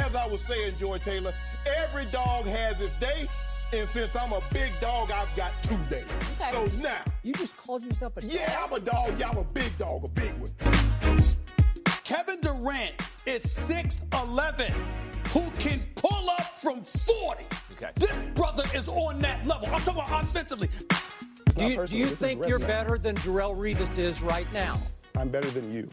as I was saying, Joy Taylor, every dog has its day. And since I'm a big dog, I've got 2 days. Okay. So now. You just called yourself a dog? Yeah, I'm a dog. Yeah, I'm a big dog, a big one. Kevin Durant is 6'11", who can pull up from 40. Okay. This brother is on that level. I'm talking about offensively. Do you think you're better than Darrelle Revis is right now? I'm better than you.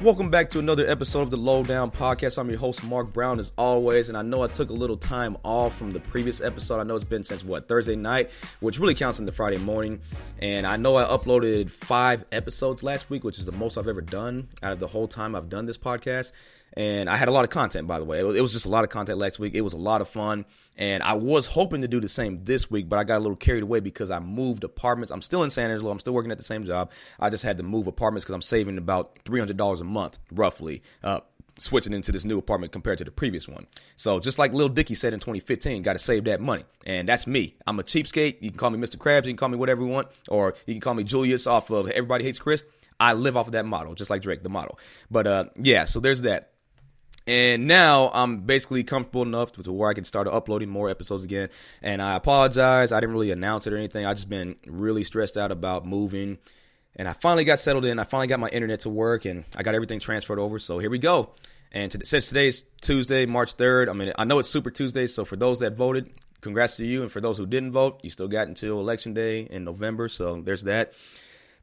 Welcome back to another episode of the Lowdown Podcast. I'm your host, Mark Brown, as always, and I know I took a little time off from the previous episode. I know it's been since, Thursday night, which really counts into Friday morning, and I know I uploaded 5 episodes last week, which is the most I've ever done out of the whole time I've done this podcast, and I had a lot of content, by the way. It was just a lot of content last week. It was a lot of fun, and I was hoping to do the same this week, but I got a little carried away because I moved apartments. I'm still in San Angelo. I'm still working at the same job. I just had to move apartments because I'm saving about $300 a month, roughly, switching into this new apartment compared to the previous one. So just like Lil Dicky said in 2015, got to save that money. And that's me. I'm a cheapskate. You can call me Mr. Krabs. You can call me whatever you want. Or you can call me Julius off of Everybody Hates Chris. I live off of that model, just like Drake, the model. But yeah, so there's that. And now I'm basically comfortable enough to where I can start uploading more episodes again. And I apologize. I didn't really announce it or anything. I just been really stressed out about moving. And I finally got settled in. I finally got my internet to work. And I got everything transferred over. So here we go. And since today's Tuesday, March 3rd, I know it's Super Tuesday. So for those that voted, congrats to you. And for those who didn't vote, you still got until Election Day in November. So there's that.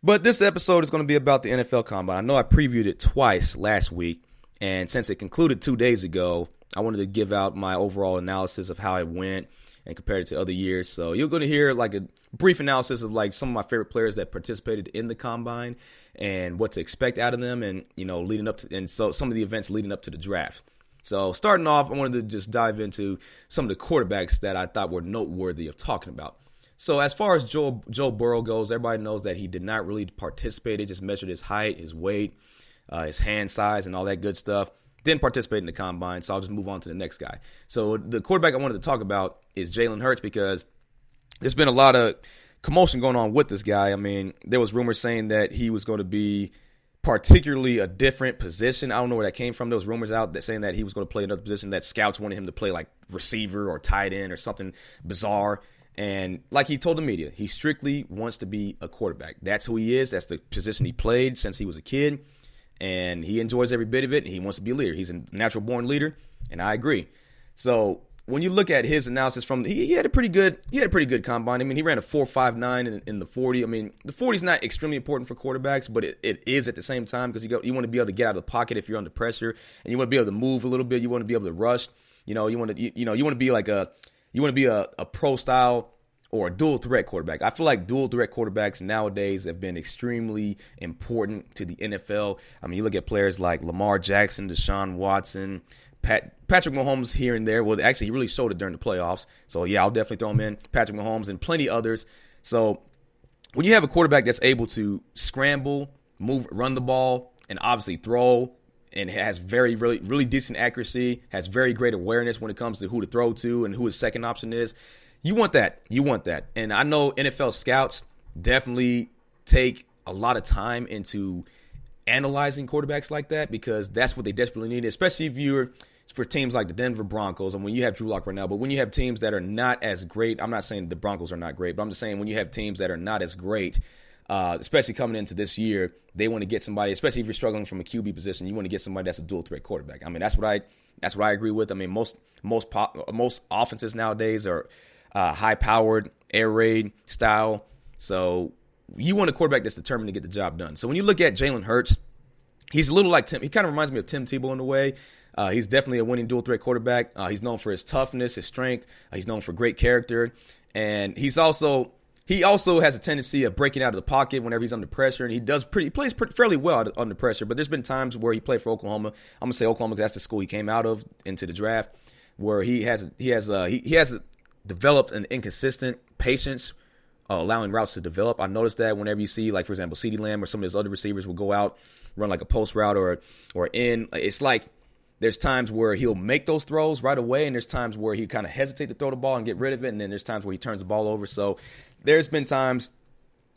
But this episode is going to be about the NFL Combine. I know I previewed it twice last week. And since it concluded 2 days ago, I wanted to give out my overall analysis of how it went and compare it to other years. So you're going to hear like a brief analysis of like some of my favorite players that participated in the Combine and what to expect out of them and, leading up to, and so some of the events leading up to the draft. So starting off, I wanted to just dive into some of the quarterbacks that I thought were noteworthy of talking about. So as far as Joe Burrow goes, everybody knows that he did not really participate. He just measured his height, his weight, his hand size, and all that good stuff. Didn't participate in the Combine, so I'll just move on to the next guy. So the quarterback I wanted to talk about is Jalen Hurts because there's been a lot of commotion going on with this guy. There was rumors saying that he was going to be particularly a different position. I don't know where that came from. There was rumors out that saying that he was going to play another position that scouts wanted him to play, like receiver or tight end or something bizarre. And like he told the media, he strictly wants to be a quarterback. That's who he is. That's the position he played since he was a kid. And he enjoys every bit of it, and he wants to be a leader. He's a natural-born leader, and I agree. So when you look at his analysis from he had a pretty good combine. He ran a 4.59 in the 40. The 40 is not extremely important for quarterbacks, but it is at the same time because you want to be able to get out of the pocket if you're under pressure, and you want to be able to move a little bit. You want to be able to rush. You want to be like a pro style or a dual threat quarterback. I feel like dual threat quarterbacks nowadays have been extremely important to the NFL. You look at players like Lamar Jackson, Deshaun Watson, Patrick Mahomes here and there. Well, actually, he really showed it during the playoffs. So, yeah, I'll definitely throw him in. Patrick Mahomes and plenty others. So, when you have a quarterback that's able to scramble, move, run the ball, and obviously throw, and has really decent accuracy, has very great awareness when it comes to who to throw to and who his second option is, You want that. And I know NFL scouts definitely take a lot of time into analyzing quarterbacks like that because that's what they desperately need, especially if you're for teams like the Denver Broncos and when you have Drew Lock right now. But when you have teams that are not as great, I'm not saying the Broncos are not great, but I'm just saying when you have teams that are not as great, especially coming into this year, they want to get somebody, especially if you're struggling from a QB position, you want to get somebody that's a dual threat quarterback. That's what I agree with. Most offenses nowadays are high-powered, air raid style. So you want a quarterback that's determined to get the job done. So when you look at Jalen Hurts, he's a little like Tim. He kind of reminds me of Tim Tebow in a way. He's definitely a winning dual-threat quarterback. He's known for his toughness, his strength. He's known for great character. And he also has a tendency of breaking out of the pocket whenever he's under pressure, and he plays fairly well under pressure. But there's been times where he played for Oklahoma. I'm gonna say Oklahoma because that's the school he came out of into the draft, where he has developed an inconsistent patience, allowing routes to develop. I noticed that whenever you see, like for example, CeeDee Lamb or some of his other receivers will go out, run like a post route or in. It's like there's times where he'll make those throws right away, and there's times where he kind of hesitate to throw the ball and get rid of it, and then there's times where he turns the ball over. So there's been times,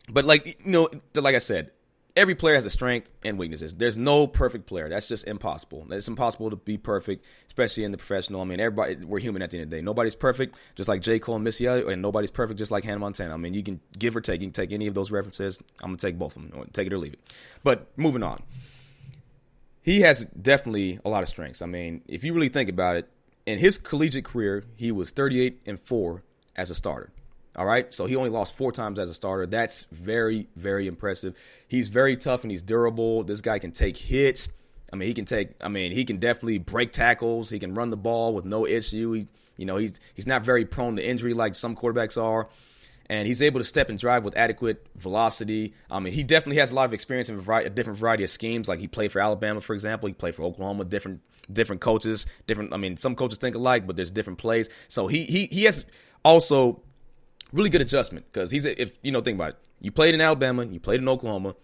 but like I said, every player has a strength and weaknesses. There's no perfect player. That's just impossible. It's impossible to be perfect, especially in the professional. I mean, everybody, we're human at the end of the day. Nobody's perfect, just like J. Cole and Missy Elliott, and nobody's perfect, just like Hannah Montana. I mean, you can give or take. You can take any of those references. I'm going to take both of them. Take it or leave it. But moving on. He has definitely a lot of strengths. I mean, if you really think about it, in his collegiate career, he was 38-4 as a starter. All right, so he only lost 4 times as a starter. That's very, very impressive. He's very tough and he's durable. This guy can take hits. He can definitely break tackles. He can run the ball with no issue. He's not very prone to injury like some quarterbacks are. And he's able to step and drive with adequate velocity. He definitely has a lot of experience in a different variety of schemes. Like he played for Alabama, for example. He played for Oklahoma, different coaches. Some coaches think alike, but there's different plays. So he has also really good adjustment because think about it. You played in Alabama, you played in Oklahoma,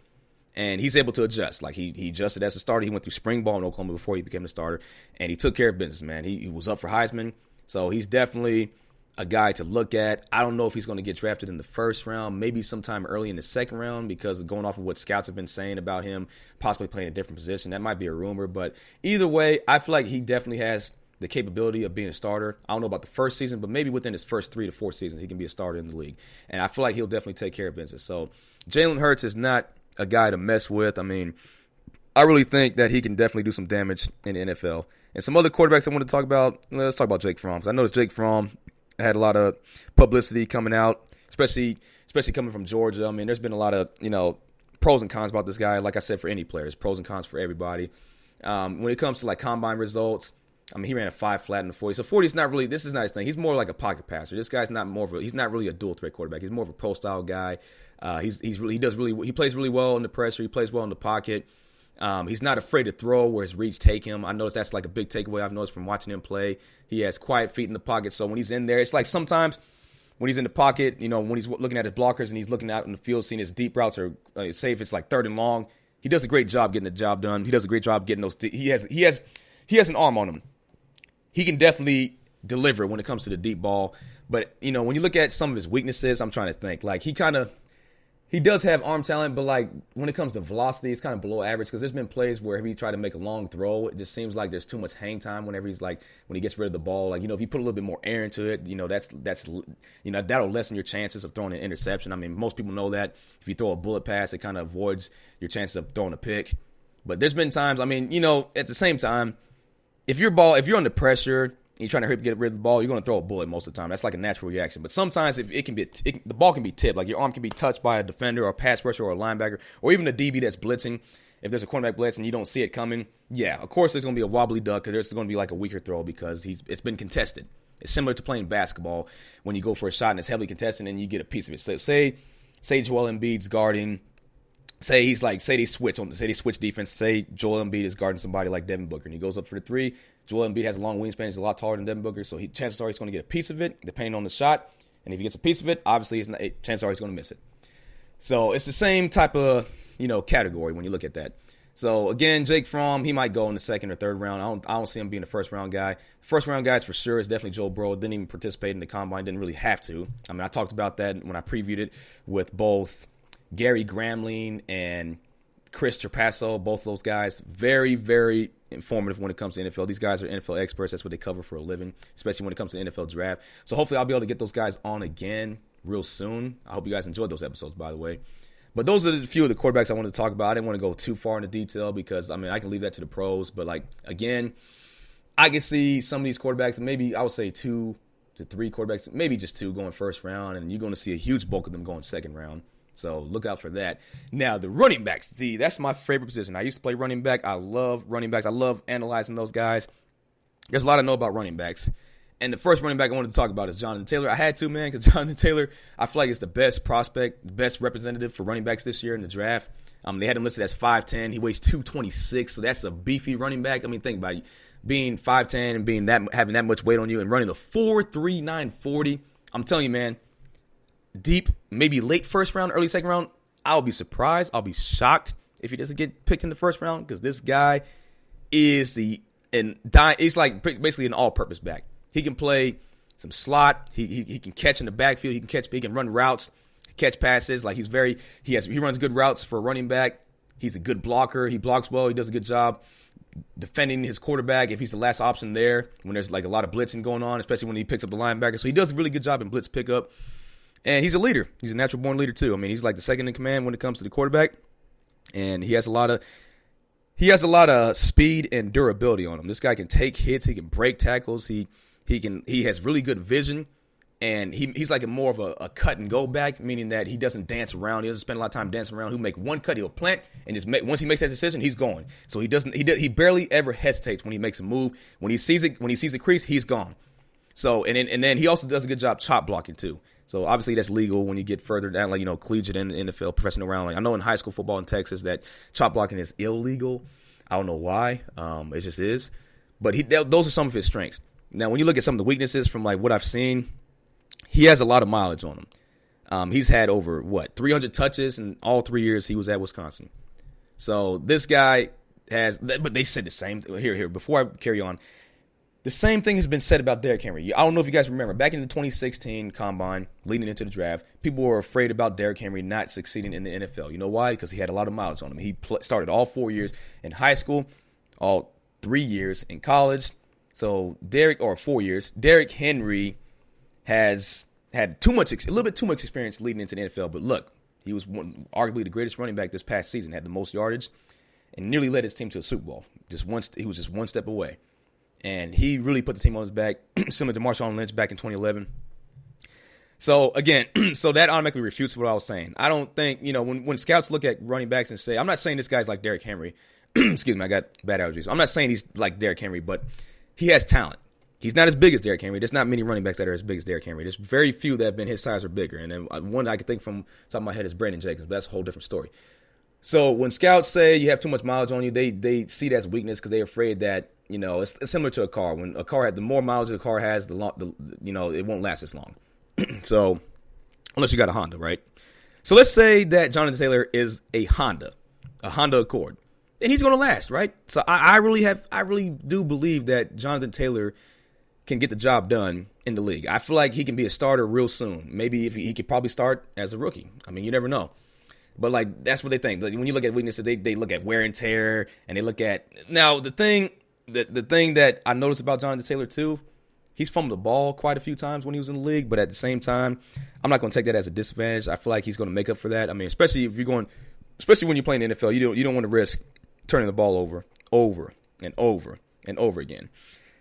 and he's able to adjust. Like he adjusted as a starter. He went through spring ball in Oklahoma before he became a starter, and he took care of business, man. He was up for Heisman, so he's definitely a guy to look at. I don't know if he's going to get drafted in the first round, maybe sometime early in the second round, because going off of what scouts have been saying about him, possibly playing a different position. That might be a rumor, but either way, I feel like he definitely has the capability of being a starter. I don't know about the first season, but maybe within his first 3 to 4 seasons, he can be a starter in the league. And I feel like he'll definitely take care of business. So Jalen Hurts is not a guy to mess with. I really think that he can definitely do some damage in the NFL. And some other quarterbacks I want to talk about, let's talk about Jake Fromm. Because I noticed Jake Fromm had a lot of publicity coming out, especially coming from Georgia. There's been a lot of, pros and cons about this guy. Like I said, for any player, there's pros and cons for everybody. When it comes to like combine results, he ran a 5 flat in the 40. So 40 is not really, this is not his thing. He's more like a pocket passer. This guy's he's not really a dual threat quarterback. He's more of a pro style guy. He plays really well in the pressure. He plays well in the pocket. He's not afraid to throw where his reach take him. I noticed that's like a big takeaway I've noticed from watching him play. He has quiet feet in the pocket. So when he's in there, it's like sometimes when he's in the pocket, when he's looking at his blockers and he's looking out in the field, seeing his deep routes or say if it's like 3rd and long, he does a great job getting the job done. He does a great job getting those. He has an arm on him. He can definitely deliver when it comes to the deep ball. But, when you look at some of his weaknesses, I'm trying to think. Like, he does have arm talent, but, like, when it comes to velocity, it's kind of below average because there's been plays where if he tried to make a long throw, it just seems like there's too much hang time when he gets rid of the ball. Like, if you put a little bit more air into it, that'll lessen your chances of throwing an interception. Most people know that. If you throw a bullet pass, it kind of avoids your chances of throwing a pick. But there's been times, at the same time, if you're under pressure and you're trying to get rid of the ball, you're going to throw a bullet most of the time. That's like a natural reaction. But sometimes the ball can be tipped. Like your arm can be touched by a defender or a pass rusher or a linebacker or even a DB that's blitzing. If there's a cornerback blitz and you don't see it coming, yeah, of course there's going to be a wobbly duck or there's going to be like a weaker throw because it's been contested. It's similar to playing basketball when you go for a shot and it's heavily contested and you get a piece of it. So say Joel Embiid's guarding. Say they switch defense. Say Joel Embiid is guarding somebody like Devin Booker, and he goes up for the 3. Joel Embiid has a long wingspan. He's a lot taller than Devin Booker, so chances are he's going to get a piece of it, depending on the shot. And if he gets a piece of it, obviously, chances are he's going to miss it. So it's the same type of category when you look at that. So again, Jake Fromm, he might go in the 2nd or 3rd round. I don't see him being a first-round guy. First-round guys for sure is definitely Joe Burrow. Didn't even participate in the combine. Didn't really have to. I talked about that when I previewed it with both Gary Gramling and Chris Trapasso, both of those guys, very, very informative when it comes to NFL. These guys are NFL experts. That's what they cover for a living, especially when it comes to the NFL draft. So hopefully I'll be able to get those guys on again real soon. I hope you guys enjoyed those episodes, by the way. But those are a few of the quarterbacks I wanted to talk about. I didn't want to go too far into detail because, I can leave that to the pros. But, again, I can see some of these quarterbacks, and maybe I would say 2 to 3 quarterbacks, maybe just 2 going first round, and you're going to see a huge bulk of them going second round. So look out for that. Now, the running backs, that's my favorite position. I used to play running back. I love running backs. I love analyzing those guys. There's a lot I know about running backs. And the first running back I wanted to talk about is Jonathan Taylor. I had to, man, because Jonathan Taylor, I feel like is the best prospect, the best representative for running backs this year in the draft. They had him listed as 5'10". He weighs 226, so that's a beefy running back. Think about it. Being 5'10" and having that much weight on you and running the 4.39 40. I'm telling you, man, deep, maybe late first round, early second round, I'll be surprised. I'll be shocked if he doesn't get picked in the first round because this guy is he's like basically an all-purpose back. He can play some slot. He can catch in the backfield. He can run routes, catch passes. Like he runs good routes for a running back. He's a good blocker. He blocks well. He does a good job defending his quarterback if he's the last option there when there's like a lot of blitzing going on, especially when he picks up the linebacker. So he does a really good job in blitz pickup. And he's a leader. He's a natural born leader too. I mean, he's like the second in command when it comes to the quarterback. And he has a lot of speed and durability on him. This guy can take hits. He can break tackles. He has really good vision. And he's like more of a cut and go back, meaning that he doesn't dance around. He doesn't spend a lot of time dancing around. He'll make one cut, he'll plant, and once he makes that decision, he's going. So he barely ever hesitates when he makes a move. When he sees a crease, he's gone. So and then he also does a good job chop blocking too. So obviously that's legal when you get further down, like, collegiate and NFL, professional round. Like I know in high school football in Texas that chop blocking is illegal. I don't know why. It just is. But those are some of his strengths. Now, when you look at some of the weaknesses from like what I've seen, he has a lot of mileage on him. He's had over 300 touches in all 3 years he was at Wisconsin. So this guy has, but they said the same here. Before I carry on, the same thing has been said about Derrick Henry. I don't know if you guys remember back in the 2016 Combine, leading into the draft, people were afraid about Derrick Henry not succeeding in the NFL. You know why? Because he had a lot of mileage on him. He started all 4 years in high school, all 3 years in college. So 4 years. Derrick Henry has had a little bit too much experience leading into the NFL. But look, he was arguably the greatest running back this past season, had the most yardage, and nearly led his team to a Super Bowl. He was just one step away. And he really put the team on his back, similar to Marshawn Lynch back in 2011. So, again, that automatically refutes what I was saying. I don't think, when scouts look at running backs and say, I'm not saying this guy's like Derrick Henry. Excuse me, I got bad allergies. I'm not saying he's like Derrick Henry, but he has talent. He's not as big as Derrick Henry. There's not many running backs that are as big as Derrick Henry. There's very few that have been his size or bigger. And then one I can think from top of my head is Brandon Jacobs, but that's a whole different story. So when scouts say you have too much mileage on you, they see that as weakness because they're afraid that, it's similar to a car. When a car the more mileage the car has, it won't last as long. So unless you got a Honda, right? So let's say that Jonathan Taylor is a Honda Accord, and he's going to last, right? So I really do believe that Jonathan Taylor can get the job done in the league. I feel like he can be a starter real soon. Maybe if he could probably start as a rookie. I mean, you never know. But, like, that's what they think. Like, when you look at weaknesses, they look at wear and tear, and they look at – now, the thing that I noticed about Jonathan Taylor, too, he's fumbled the ball quite a few times when he was in the league, but at the same time, I'm not going to take that as a disadvantage. I feel like he's going to make up for that. I mean, especially when you're playing the NFL, you don't want to risk turning the ball over and over and over again.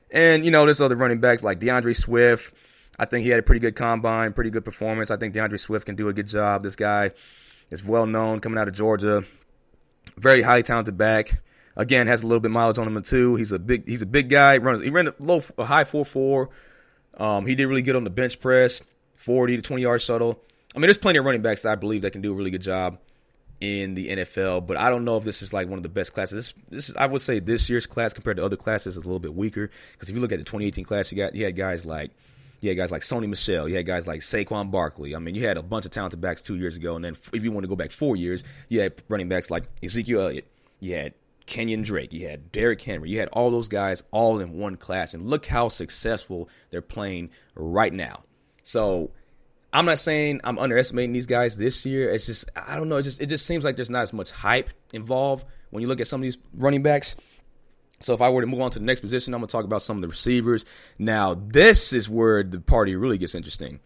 And, there's other running backs like DeAndre Swift. I think he had a pretty good combine, pretty good performance. I think DeAndre Swift can do a good job. This guy is well known coming out of Georgia. Very highly talented back. Again, has a little bit mileage on him too. He's a big guy. He ran a high 4.4. He did really good on the bench press, 40 to 20 yard shuttle. I mean, there's plenty of running backs that I believe that can do a really good job in the NFL, but I don't know if this is like one of the best classes. This is, I would say, this year's class compared to other classes is a little bit weaker because if you look at the 2018 class, you had guys like Sony Michel, you had guys like Saquon Barkley. I mean, you had a bunch of talented backs 2 years ago, and then if you want to go back 4 years, you had running backs like Ezekiel Elliott, you had Kenyon Drake, you had Derrick Henry, you had all those guys all in one class, and look how successful they're playing right now. So I'm not saying I'm underestimating these guys this year. It's just, I don't know, it just seems like there's not as much hype involved when you look at some of these running backs. So if I were to move on to the next position, I'm going to talk about some of the receivers. Now, this is where the party really gets interesting.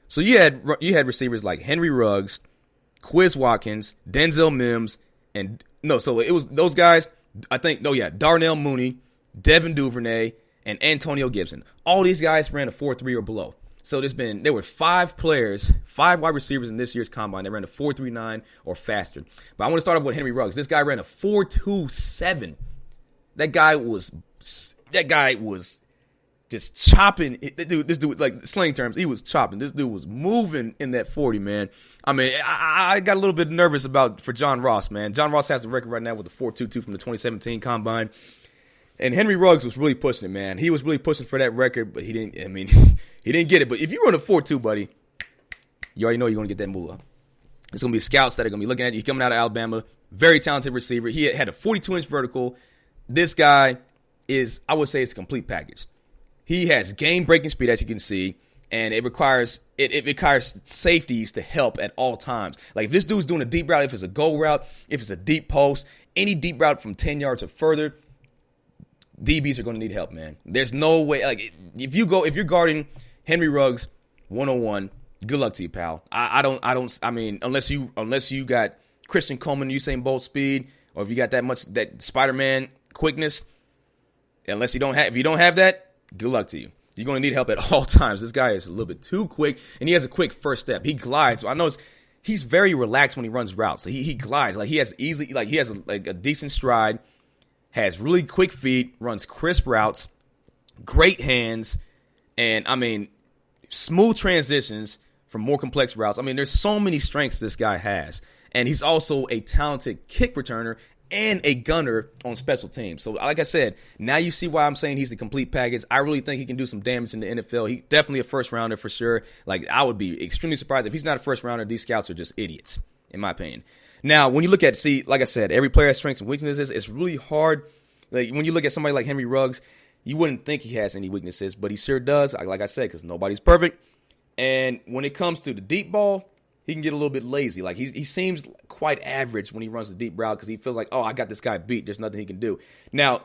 So you had receivers like Henry Ruggs, Quiz Watkins, Denzel Mims, so it was those guys, Darnell Mooney, Devin Duvernay, and Antonio Gibson. All these guys ran a 4.3 or below. So there were 5 wide receivers in this year's combine that ran a 4.39 or faster. But I want to start off with Henry Ruggs. This guy ran a 4.27. That guy was just chopping. This dude, like slang terms, he was chopping. This dude was moving in that 40, man. I mean, I got a little bit nervous for John Ross, man. John Ross has the record right now with the 4.22 from the 2017 combine. And Henry Ruggs was really pushing it, man. He was really pushing for that record, but he didn't. I mean, he didn't get it. But if you run a 4.2, buddy, you already know you're going to get that moolah. It's going to be scouts that are going to be looking at you. Coming out of Alabama, very talented receiver. He had a 42-inch vertical. This guy I would say, it's a complete package. He has game-breaking speed, as you can see, and it requires it requires safeties to help at all times. Like if this dude's doing a deep route, if it's a go route, if it's a deep post, any deep route from 10 yards or further, DBs are going to need help, man. There's no way. Like if you're guarding Henry Ruggs 101, good luck to you, pal. I mean, unless you got Christian Coleman, Usain Bolt speed, or if you got that Spider-Man quickness, if you don't have that, good luck to you. You're going to need help at all times. This guy is a little bit too quick, and he has a quick first step. He glides. So I know he's very relaxed when he runs routes. He glides. Like he has a decent stride, has really quick feet, runs crisp routes, great hands, and I mean, smooth transitions from more complex routes. I mean, there's so many strengths this guy has. And he's also a talented kick returner and a gunner on special teams. So, like I said, now you see why I'm saying he's the complete package. I really think he can do some damage in the NFL. He's definitely a first-rounder for sure. Like, I would be extremely surprised if he's not a first-rounder. These scouts are just idiots, in my opinion. Now, when you look at, like I said, every player has strengths and weaknesses. It's really hard. Like, when you look at somebody like Henry Ruggs, you wouldn't think he has any weaknesses, but he sure does, like I said, because nobody's perfect. And when it comes to the deep ball, he can get a little bit lazy. Like he seems quite average when he runs the deep route because he feels like, oh, I got this guy beat. There's nothing he can do. Now,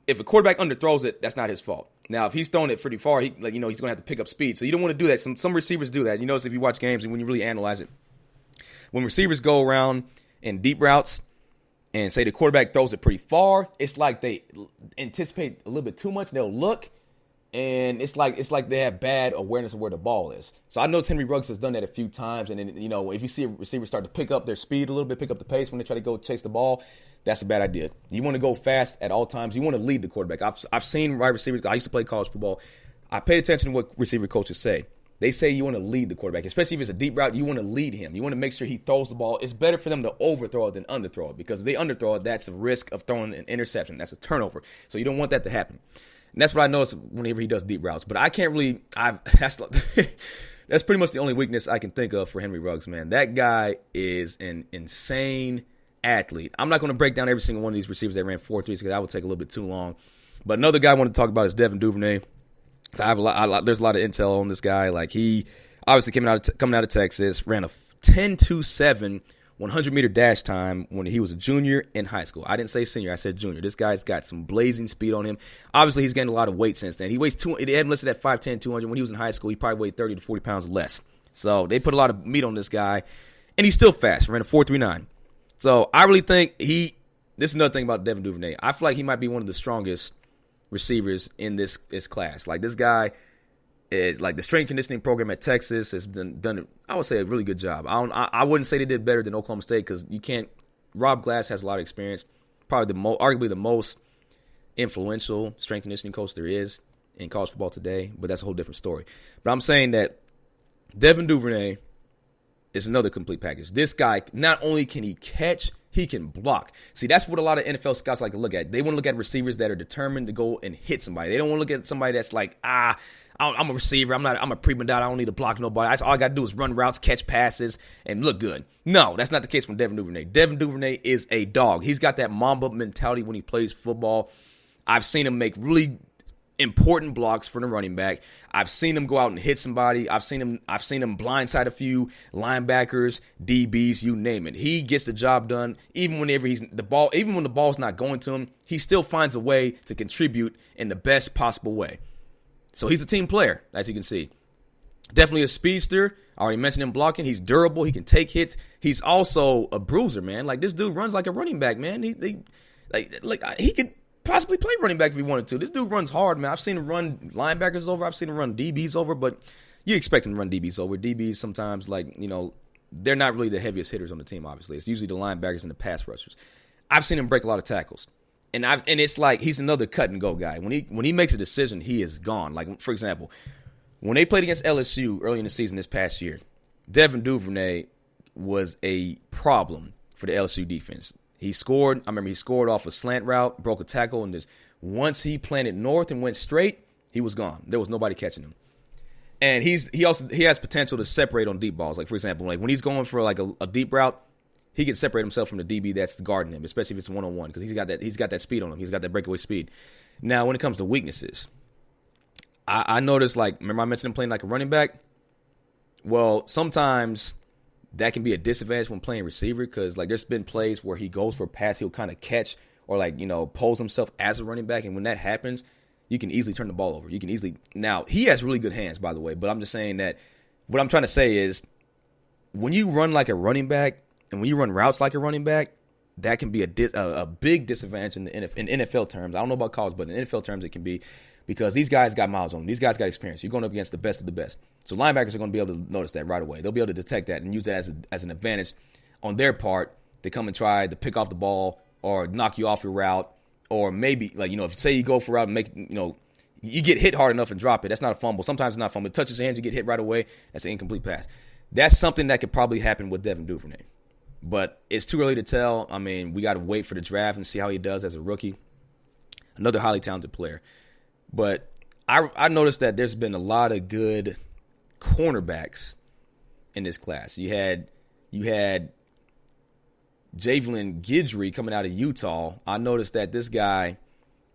if a quarterback underthrows it, that's not his fault. Now, if he's throwing it pretty far, he's going to have to pick up speed. So you don't want to do that. Some receivers do that. You notice if you watch games and when you really analyze it, when receivers go around in deep routes and say the quarterback throws it pretty far, it's like they anticipate a little bit too much. They'll look. And it's like they have bad awareness of where the ball is. So I noticed Henry Ruggs has done that a few times. And then, if you see a receiver start to pick up their speed a little bit, pick up the pace when they try to go chase the ball, that's a bad idea. You want to go fast at all times. You want to lead the quarterback. I've seen wide receivers. I used to play college football. I paid attention to what receiver coaches say. They say you want to lead the quarterback, especially if it's a deep route. You want to lead him. You want to make sure he throws the ball. It's better for them to overthrow it than underthrow it because if they underthrow it, that's a risk of throwing an interception. That's a turnover. So you don't want that to happen. And that's what I notice whenever he does deep routes. But I can't really that's pretty much the only weakness I can think of for Henry Ruggs, man. That guy is an insane athlete. I'm not going to break down every single one of these receivers that ran 4.3s because that would take a little bit too long. But another guy I want to talk about is Devin Duvernay. There's a lot of intel on this guy. Like he obviously coming out of Texas, ran a 10.27 100-meter dash time when he was a junior in high school. I didn't say senior. I said junior. This guy's got some blazing speed on him. Obviously, he's gained a lot of weight since then. He weighs they had him listed at 5'10", 200. When he was in high school, he probably weighed 30 to 40 pounds less. So they put a lot of meat on this guy, and he's still fast. Ran a 4.39. So I really think this is another thing about Devin Duvernay. I feel like he might be one of the strongest receivers in this class. Like this guy is like the strength conditioning program at Texas has done I would say a really good job. I wouldn't say they did better than Oklahoma State because you can't. Rob Glass has a lot of experience, probably arguably the most influential strength conditioning coach there is in college football today. But that's a whole different story. But I'm saying that Devin Duvernay is another complete package. This guy not only can he catch, he can block. See, that's what a lot of NFL scouts like to look at. They want to look at receivers that are determined to go and hit somebody. They don't want to look at somebody that's like, I'm a receiver. I'm a prima donna. I don't need to block nobody. All I got to do is run routes, catch passes, and look good. No, that's not the case from Devin Duvernay. Devin Duvernay is a dog. He's got that Mamba mentality when he plays football. I've seen him make really important blocks for the running back. I've seen him go out and hit somebody. I've seen him blindside a few linebackers, DBs, you name it. He gets the job done even when the ball's not going to him. He still finds a way to contribute in the best possible way. So he's a team player, as you can see. Definitely a speedster. I already mentioned him blocking. He's durable. He can take hits. He's also a bruiser, man. Like, this dude runs like a running back, man. He could possibly play running back if he wanted to. This dude runs hard, man. I've seen him run linebackers over. I've seen him run DBs over, but you expect him to run DBs over. DBs sometimes, they're not really the heaviest hitters on the team, obviously. It's usually the linebackers and the pass rushers. I've seen him break a lot of tackles. And it's like he's another cut-and-go guy. When he makes a decision, he is gone. Like, for example, when they played against LSU early in the season this past year, Devin Duvernay was a problem for the LSU defense. He scored off a slant route, broke a tackle, and once he planted north and went straight, he was gone. There was nobody catching him. And he has potential to separate on deep balls. Like, for example, like when he's going for like a deep route, he can separate himself from the DB that's guarding him, especially if it's one-on-one, because he's got that speed on him. He's got that breakaway speed. Now, when it comes to weaknesses, I noticed, like, remember I mentioned him playing like a running back? Well, sometimes that can be a disadvantage when playing receiver because, like, there's been plays where he goes for a pass, he'll kind of catch or, like, pose himself as a running back. And when that happens, you can easily turn the ball over. You can easily – now, he has really good hands, by the way, but I'm just saying that what I'm trying to say is when you run like a running back and when you run routes like a running back, that can be a big disadvantage in NFL terms. I don't know about college, but in NFL terms it can be because these guys got miles on them. These guys got experience. You're going up against the best of the best. So linebackers are going to be able to notice that right away. They'll be able to detect that and use that as an advantage on their part to come and try to pick off the ball or knock you off your route. Or maybe, like, if say you go for a route and make, you get hit hard enough and drop it. That's not a fumble. Sometimes it's not a fumble. It touches your hands, you get hit right away. That's an incomplete pass. That's something that could probably happen with Devin Duvernay. But it's too early to tell. I mean, we got to wait for the draft and see how he does as a rookie. Another highly talented player. But I noticed that there's been a lot of good cornerbacks in this class. You had Javelin Guidry coming out of Utah. I noticed that this guy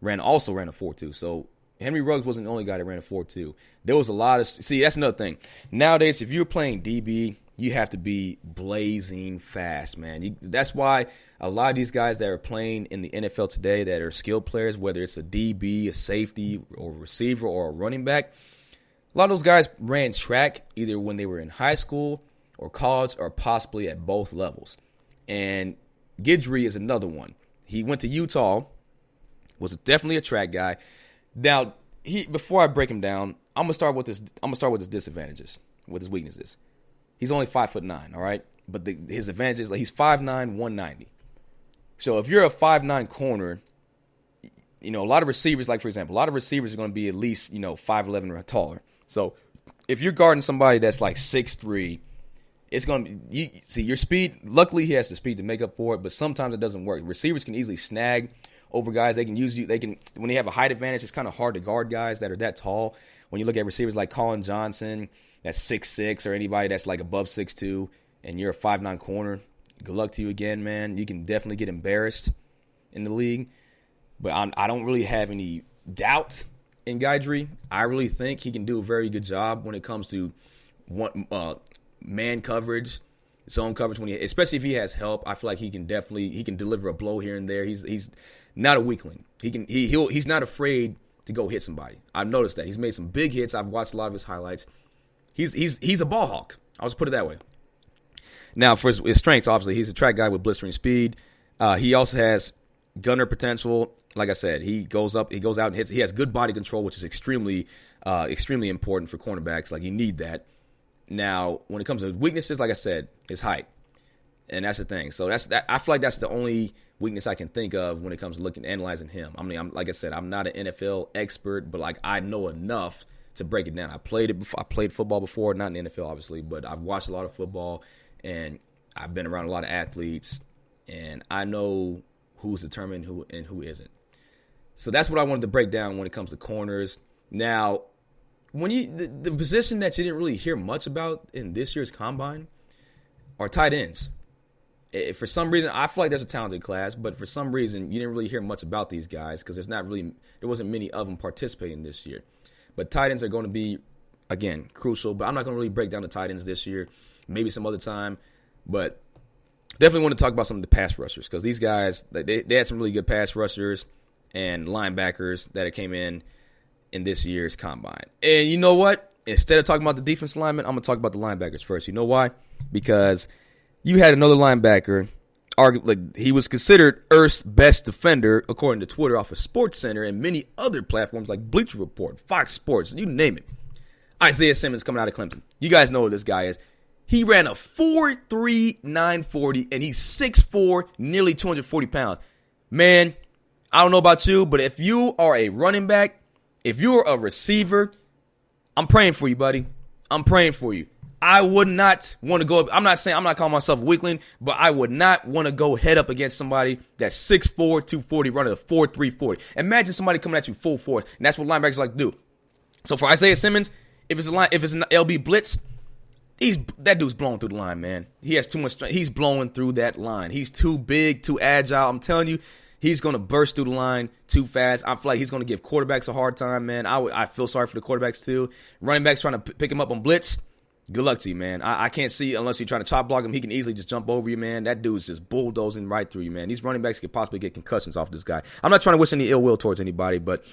also ran a 4.2. So Henry Ruggs wasn't the only guy that ran a 4.2. There was a lot of – see, that's another thing. Nowadays, if you're playing DB, you have to be blazing fast, man. That's why a lot of these guys that are playing in the NFL today that are skilled players, whether it's a DB, a safety, or a receiver, or a running back, a lot of those guys ran track either when they were in high school or college or possibly at both levels. And Guidry is another one. He went to Utah, was definitely a track guy. Now, before I break him down, I'm gonna start with his disadvantages, with his weaknesses. He's only 5'9", all right? But his advantages, like, he's 5'9", 190. So if you're a 5'9" corner, a lot of receivers, like, for example, a lot of receivers are going to be at least, 5'11" or taller. So if you're guarding somebody that's like 6'3", it's going to be, see, your speed, luckily he has the speed to make up for it, but sometimes it doesn't work. Receivers can easily snag over guys. They can use you. When they have a height advantage, it's kind of hard to guard guys that are that tall. When you look at receivers like Colin Johnson, that's 6'6", or anybody that's like above 6'2", and you're a 5'9" corner, good luck to you again, man. You can definitely get embarrassed in the league. But I don't really have any doubt in Guidry. I really think he can do a very good job when it comes to man coverage, zone coverage. Especially if he has help, I feel like he can deliver a blow here and there. He's not a weakling. He's not afraid to go hit somebody. I've noticed that he's made some big hits. I've watched a lot of his highlights. He's a ball hawk. I'll just put it that way. Now, for his strengths, obviously, he's a track guy with blistering speed. He also has gunner potential. Like I said, he goes out and hits. He has good body control, which is extremely important for cornerbacks. Like, you need that. Now, when it comes to weaknesses, like I said, his height, and that's the thing. So I feel like that's the only weakness I can think of when it comes to analyzing him. I mean, like I said, I'm not an NFL expert, but, like, I know enough to break it down. I played football before, not in the NFL, obviously, but I've watched a lot of football, and I've been around a lot of athletes, and I know who's determined and who isn't. So that's what I wanted to break down when it comes to corners. Now, when the position that you didn't really hear much about in this year's combine are tight ends. For some reason, I feel like there's a talented class, but for some reason, you didn't really hear much about these guys because there wasn't many of them participating this year. But tight ends are going to be, again, crucial. But I'm not going to really break down the tight ends this year. Maybe some other time. But definitely want to talk about some of the pass rushers because these guys, they had some really good pass rushers and linebackers that came in this year's combine. And you know what? Instead of talking about the defense linemen, I'm going to talk about the linebackers first. You know why? Because you had another linebacker. He was considered Earth's best defender, according to Twitter, off of SportsCenter and many other platforms like Bleacher Report, Fox Sports, you name it. Isaiah Simmons coming out of Clemson. You guys know who this guy is. He ran a 4.3 940, and he's 6'4", nearly 240 pounds. Man, I don't know about you, but if you are a running back, if you're a receiver, I'm praying for you, buddy. I'm praying for you. I would not want to go up. I'm not calling myself a weakling, but I would not want to go head up against somebody that's 6'4", 240, running a 4.3 40. Imagine somebody coming at you full force, and that's what linebackers like to do. So for Isaiah Simmons, if it's an LB blitz, that dude's blowing through the line, man. He has too much strength. He's blowing through that line. He's too big, too agile. I'm telling you, he's going to burst through the line too fast. I feel like he's going to give quarterbacks a hard time, man. I feel sorry for the quarterbacks too. Running backs trying to pick him up on blitz. good luck to you, man. I can't see, unless you're trying to chop block him, he can easily just jump over you, man. That dude's just bulldozing right through you, man. These running backs could possibly get concussions off this guy. I'm not trying to wish any ill will towards anybody, but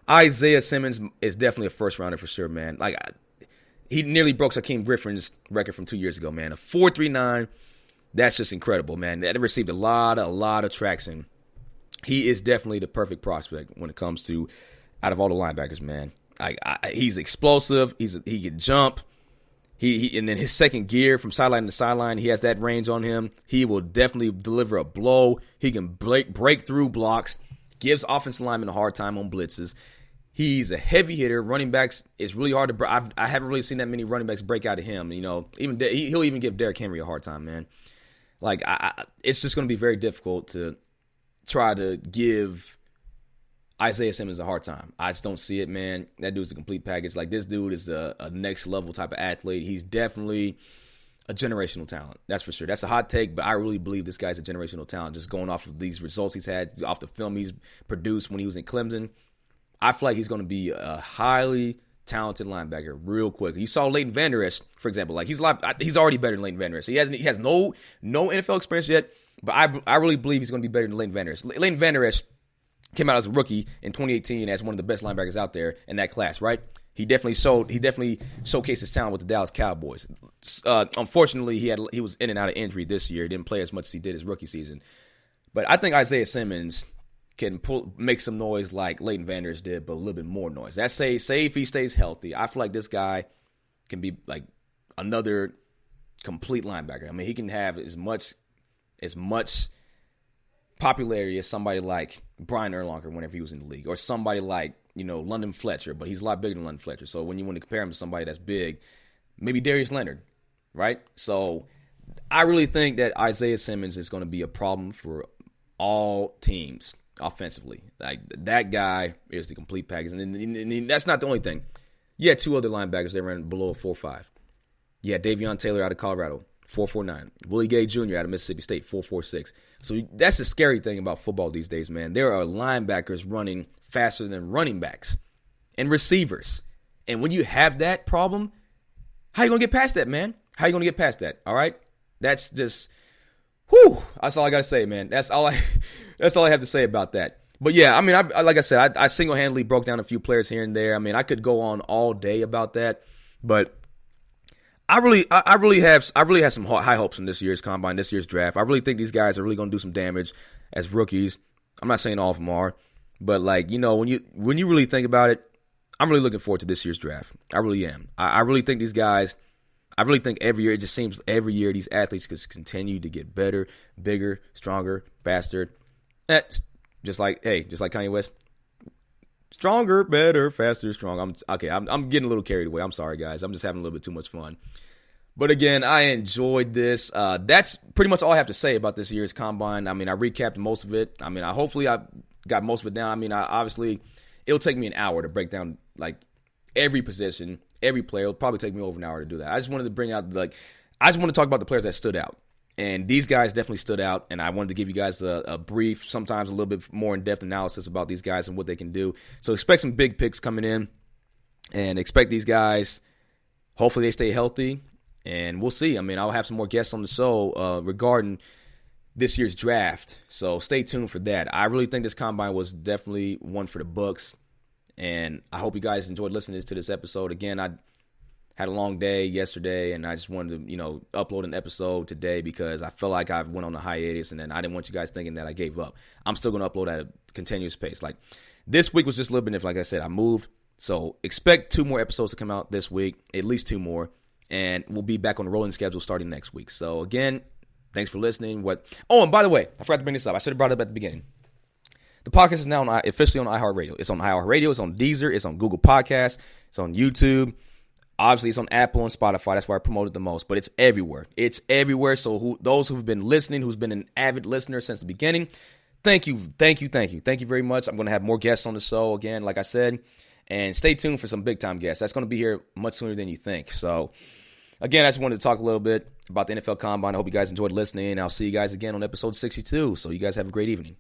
Isaiah Simmons is definitely a first rounder for sure, man. Like, he nearly broke Shaquem Griffin's record from 2 years ago, man. A 4.39, that's just incredible, man. That received a lot of traction. He is definitely the perfect prospect when it comes to, out of all the linebackers, man. He's explosive. He can jump. And then his second gear from sideline to sideline, he has that range on him. He will definitely deliver a blow. He can break through blocks, gives offensive linemen a hard time on blitzes. He's a heavy hitter. Running backs, it's really hard to I haven't really seen that many running backs break out of him. You know, he'll even give Derrick Henry a hard time, man. Like, it's just going to be very difficult to try to give Isaiah Simmons a hard time. I just don't see it, man. That dude's a complete package. Like, this dude is a next level type of athlete. He's definitely a generational talent. That's for sure. That's a hot take, but I really believe this guy's a generational talent. Just going off of these results he's had, off the film he's produced when he was in Clemson, I feel like he's going to be a highly talented linebacker real quick. You saw Leighton Vander Esch, for example. Like, he's already better than Leighton Vander Esch. He has no NFL experience yet, but I really believe he's going to be better than Leighton Vander Esch. Leighton Vander Esch came out as a rookie in 2018 as one of the best linebackers out there in that class, right? He definitely showcased his talent with the Dallas Cowboys. Unfortunately, he was in and out of injury this year. He didn't play as much as he did his rookie season. But I think Isaiah Simmons can make some noise like Leighton Vander Esch did, but a little bit more noise. That's say if he stays healthy. I feel like this guy can be like another complete linebacker. I mean, he can have as much popularity as somebody like Brian Urlacher whenever he was in the league, or somebody like, you know, London Fletcher, but he's a lot bigger than London Fletcher. So when you want to compare him to somebody that's big, maybe Darius Leonard, right? So I really think that Isaiah Simmons is going to be a problem for all teams offensively. Like, that guy is the complete package. And that's not the only thing. You had two other linebackers that ran below a 4.5. You had Davion Taylor out of Colorado, 4.49. Willie Gay Jr. out of Mississippi State, 4.46. So that's the scary thing about football these days, man. There are linebackers running faster than running backs and receivers. And when you have that problem, how you going to get past that, man? How you going to get past that, all right? That's just... whew, that's all I got to say, man. That's all I have to say about that. But yeah, I mean, like I said, I single-handedly broke down a few players here and there. I mean, I could go on all day about that, but I really have some high hopes in this year's combine, this year's draft. I really think these guys are really going to do some damage as rookies. I'm not saying all of them are, but like, you know, when you really think about it, I'm really looking forward to this year's draft. I really am. I really think these guys. I really think every year, it just seems every year these athletes just continue to get better, bigger, stronger, faster. Just like Kanye West. Stronger, better, faster, strong. I'm getting a little carried away. I'm sorry, guys. I'm just having a little bit too much fun. But again, I enjoyed this. That's pretty much all I have to say about this year's combine. I mean, I recapped most of it. I mean, hopefully I got most of it down. I mean, obviously, it'll take me an hour to break down like every position, every player. It'll probably take me over an hour to do that. I just wanted to bring out I just want to talk about the players that stood out. And these guys definitely stood out, and I wanted to give you guys a brief, sometimes a little bit more in-depth analysis about these guys and what they can do. So expect some big picks coming in, and expect these guys, hopefully they stay healthy, and we'll see. I mean, I'll have some more guests on the show regarding this year's draft, so stay tuned for that. I really think this combine was definitely one for the books, and I hope you guys enjoyed listening to this episode. Again, I had a long day yesterday, and I just wanted to, upload an episode today because I feel like I went on a hiatus, and then I didn't want you guys thinking that I gave up. I'm still going to upload at a continuous pace. Like, this week was just a little bit different. Like I said, I moved, so expect 2 more episodes to come out this week, at least 2 more, and we'll be back on the rolling schedule starting next week. So again, thanks for listening. Oh, and by the way, I forgot to bring this up. I should have brought it up at the beginning. The podcast is now officially on iHeartRadio. It's on iHeartRadio. It's on Deezer. It's on Google Podcasts. It's on YouTube. Obviously, it's on Apple and Spotify. That's where I promote it the most. But it's everywhere. It's everywhere. So those who've been listening, who's been an avid listener since the beginning, thank you. Thank you very much. I'm going to have more guests on the show again, like I said. And stay tuned for some big-time guests. That's going to be here much sooner than you think. So, again, I just wanted to talk a little bit about the NFL Combine. I hope you guys enjoyed listening. I'll see you guys again on episode 62. So you guys have a great evening.